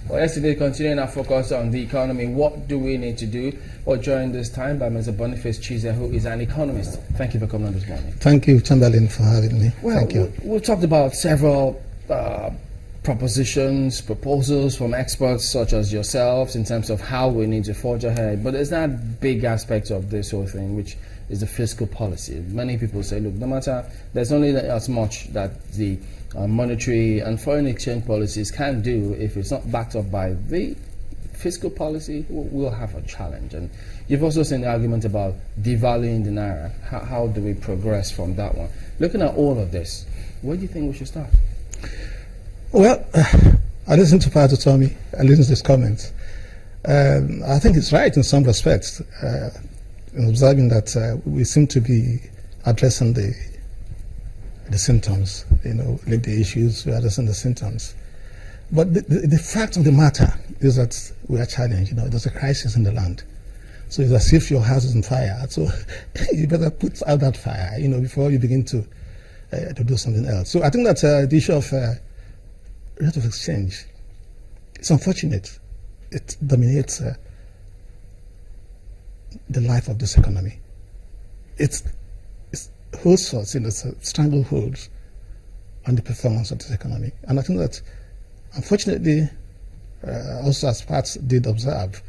Well, yesterday, continuing our focus on the economy, what do we need to do? Well, during this time by Mr. Boniface Chizea, who is an economist. Thank you for coming on this morning. Thank you, Chamberlain, for having me. Well, Thank you. We've talked about several propositions, proposals from experts such as yourselves in terms of how we need to forge ahead. But there's that big aspect of this whole thing, which is the fiscal policy. Many people say, look, no matter, there's only as much that the monetary and foreign exchange policies can do. If it's not backed up by the fiscal policy, we'll have a challenge. And you've also seen the argument about devaluing the naira. How do we progress from that one? Looking at all of this, where do you think we should start? Well, I listened to Pastor Tommy. I listened to his comments. I think it's right in some respects, in observing that we seem to be addressing the symptoms, like the issues, we're addressing the symptoms. But the fact of the matter is that we are challenged. There's a crisis in the land. So it's as if your house is on fire. So you better put out that fire, before you begin to do something else. So I think that the issue of rate of exchange, it's unfortunate. It dominates the life of this economy. It's holds us in a stranglehold on the performance of this economy. And I think that, unfortunately, also as parts did observe,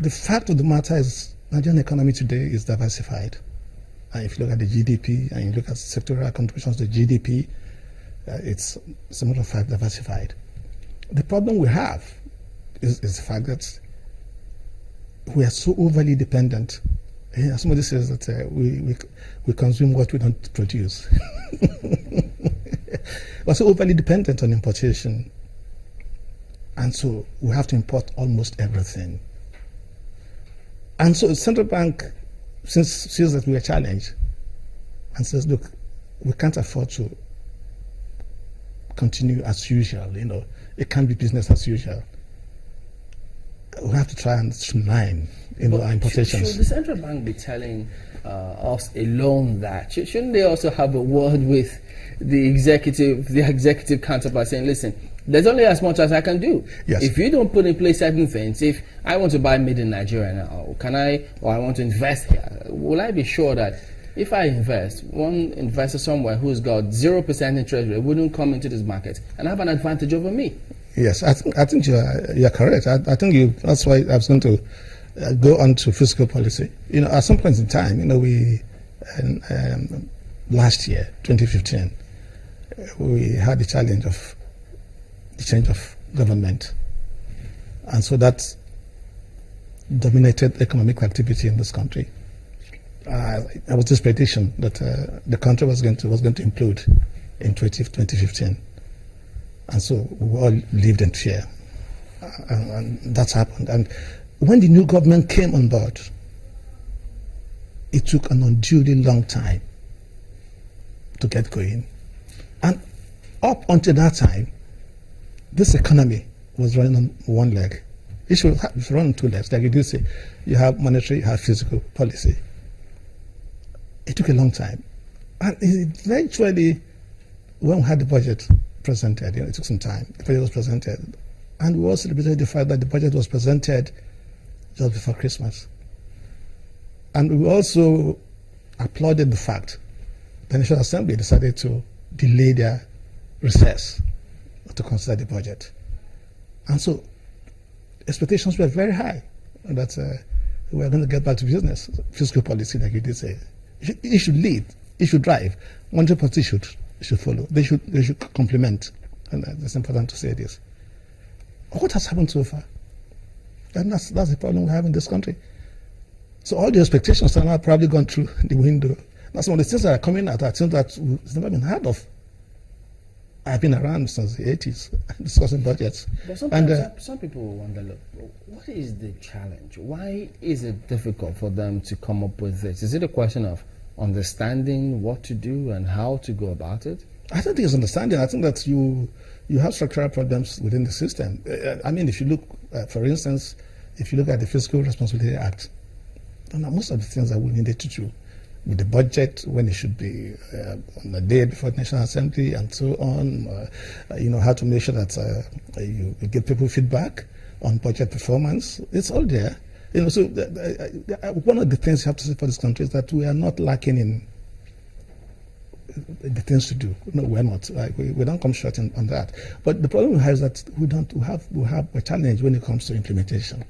the fact of the matter is Nigerian economy today is diversified. And if you look at the GDP and you look at sectoral contributions to GDP, it's a matter of fact diversified. The problem we have is the fact that we are so overly dependent. Somebody says that we consume what we don't produce. We're so overly dependent on importation, and so we have to import almost everything. And so the central bank sees that we are challenged and says, look, we can't afford to continue as usual. It can't be business as usual. We have to try and streamline, our importations. Should the central bank be telling us alone that? Shouldn't they also have a word with the executive counterpart saying, listen, there's only as much as I can do. Yes. If you don't put in place certain things, if I want to buy made in Nigeria now, or I want to invest here, will I be sure that if I invest, one investor somewhere who's got 0% interest rate wouldn't come into this market and have an advantage over me? Yes, I think you're correct. I think that's why I was going to go on to fiscal policy. At some point in time, we last year, 2015, we had the challenge of the change of government, and so that dominated economic activity in this country. There was this prediction that the country was going to implode in 2015. And so we all lived in fear. And that's happened. And when the new government came on board, it took an unduly long time to get going. And up until that time, this economy was running on one leg. It should run on two legs. Like you do say, you have monetary, you have fiscal policy. It took a long time. And eventually, when we had the budget presented, it took some time. The budget was presented. And we also celebrated the fact that the budget was presented just before Christmas. And we also applauded the fact the National Assembly decided to delay their recess to consider the budget. And so expectations were very high that we were going to get back to business. Fiscal policy, like you did say, it should lead, it should drive. Monetary policy should follow. They should complement. And it's important to say this. What has happened so far? And that's the problem we have in this country. So all the expectations are now probably gone through the window. That's one of the things that are coming out. I think that it's never been heard of. I've been around since the 80s discussing budgets. But sometimes some people wonder, look, what is the challenge? Why is it difficult for them to come up with this? Is it a question of understanding what to do and how to go about it? I don't think it's understanding. I think that you have structural problems within the system. I mean, if you look, for instance, if you look at the Fiscal Responsibility Act, most of the things that we needed to do with the budget when it should be on the day before the National Assembly and so on. How to make sure that you give people feedback on budget performance. It's all there. So one of the things you have to say for this country is that we are not lacking in the things to do. No, we're not. We don't come short on that. But the problem we have is that we have a challenge when it comes to implementation.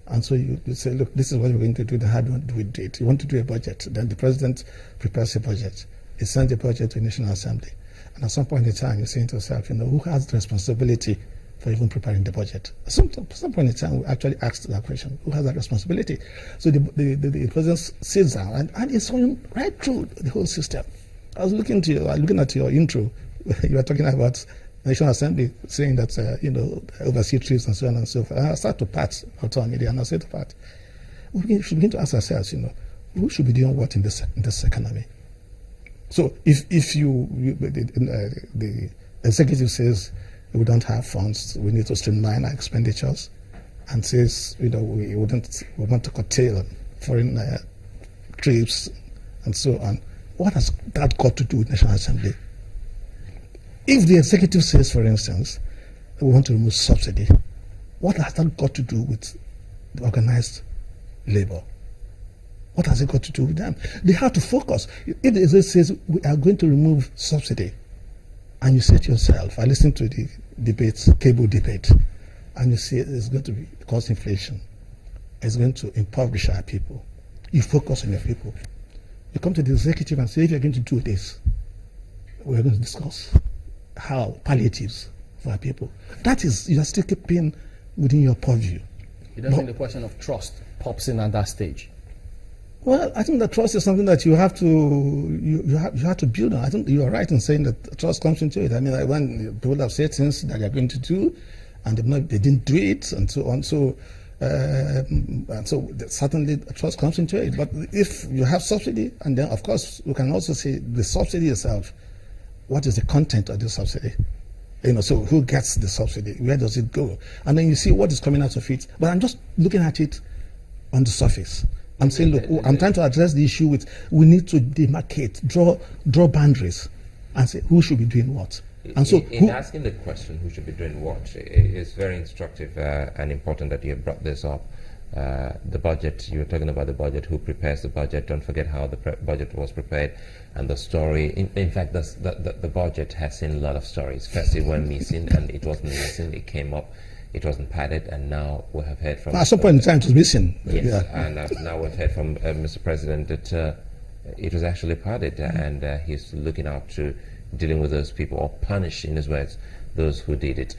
And so you say, look, this is what we're going to do. Then how do we do it? You want to do a budget. Then the president prepares a budget. He sends a budget to the National Assembly. And at some point in time, you're saying to yourself, who has the responsibility for even preparing the budget? At some point in time, we actually asked that question. Who has that responsibility? So the president sits down and it's going right through the whole system. I was looking at your intro. You were talking about National Assembly saying that, overseas trips and so on and so forth. And I start to pat autonomy and I say to Pat, we should begin to ask ourselves, who should be doing what in this economy? So if the executive says we don't have funds, we need to streamline our expenditures, and says, we want to curtail foreign trips and so on, what has that got to do with National Assembly? If the executive says, for instance, that we want to remove subsidy, what has that got to do with the organized labor? What has it got to do with them? They have to focus. If the executive says we are going to remove subsidy, and you say to yourself, I listened to the debates, cable debate, and you say it's going to cause inflation, it's going to impoverish our people. You focus on your people. You come to the executive and say, if you're going to do this, we're going to discuss how palliatives for our people. That is, you are still keeping within your purview. You don't think the question of trust pops in at that stage? Well, I think that trust is something that you have to build on. I think you are right in saying that trust comes into it. I mean, when people have said things that they're going to do, and they didn't do it, and so on. So certainly trust comes into it. But if you have subsidy, and then of course we can also say the subsidy itself. What is the content of the subsidy? So who gets the subsidy? Where does it go? And then you see what is coming out of it. But I'm just looking at it on the surface. I'm saying, look, I'm trying to address the issue with we need to demarcate, draw boundaries, and say who should be doing what. And so, in asking the question, who should be doing what, it's very instructive and important that you have brought this up. The budget, you were talking about the budget, who prepares the budget. Don't forget how the budget was prepared, and the story. In fact, the budget has seen a lot of stories. First, it went missing, and it wasn't missing. It came up, it wasn't padded, and now we have heard from. At some point in time, it was missing. Yes, yeah. And now we've heard from Mr. President that it was actually padded, and he's looking out to dealing with those people, or punish, in his words, those who did it.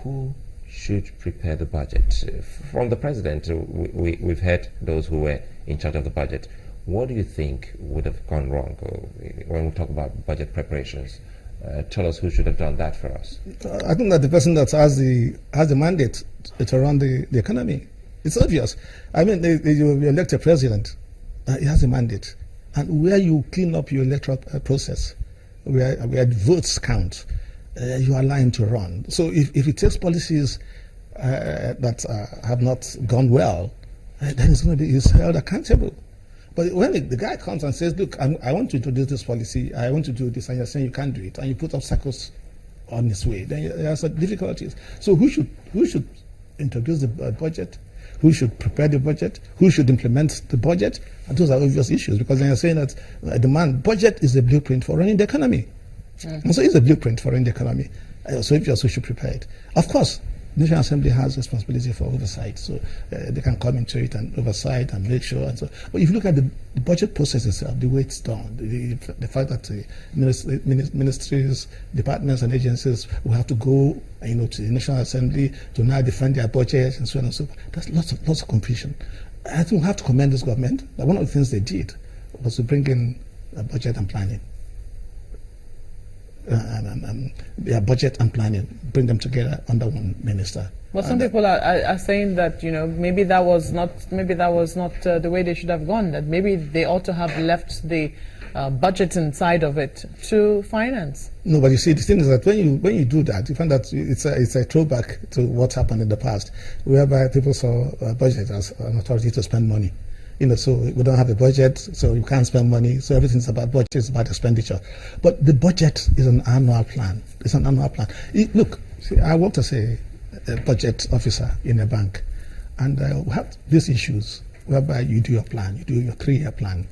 Who should prepare the budget? From the president, we've heard those who were in charge of the budget. What do you think would have gone wrong when we talk about budget preparations? Tell us who should have done that for us. I think that the person that has the mandate to run the economy, it's obvious. I mean, you elect a president, he has a mandate. And where you clean up your electoral process, where the votes count, you allow him to run. So if he takes policies that have not gone well, then he's held accountable. But when the guy comes and says, look, I want to introduce this policy, I want to do this, and you're saying you can't do it, and you put obstacles on his way, then there are some difficulties. So who should introduce the budget? Who should prepare the budget? Who should implement the budget? And those are obvious issues, because then you're saying that the budget is the blueprint for running the economy. And so it's a blueprint for running the economy. So if you also should prepare it. Of course, the National Assembly has responsibility for oversight, so they can come into it and oversight and make sure. And so, but if you look at the budget process itself, the way it's done, the fact that ministries, departments, and agencies will have to go, to the National Assembly to now defend their budgets and so on and so forth, that's lots of confusion. I think we have to commend this government that one of the things they did was to bring in budget and planning. Their budget and planning, bring them together under one minister. Well, some people are saying that maybe that was not the way they should have gone. That maybe they ought to have left the budget inside of it to finance. No, but you see, the thing is that when you do that, you find that it's a throwback to what happened in the past, whereby people saw budget as an authority to spend money. So we don't have a budget, so you can't spend money. So everything's about budget, it's about expenditure. But the budget is an annual plan. It's an annual plan. Look, see, I worked as a budget officer in a bank, and we have these issues whereby you do your plan, you do your 3-year plan,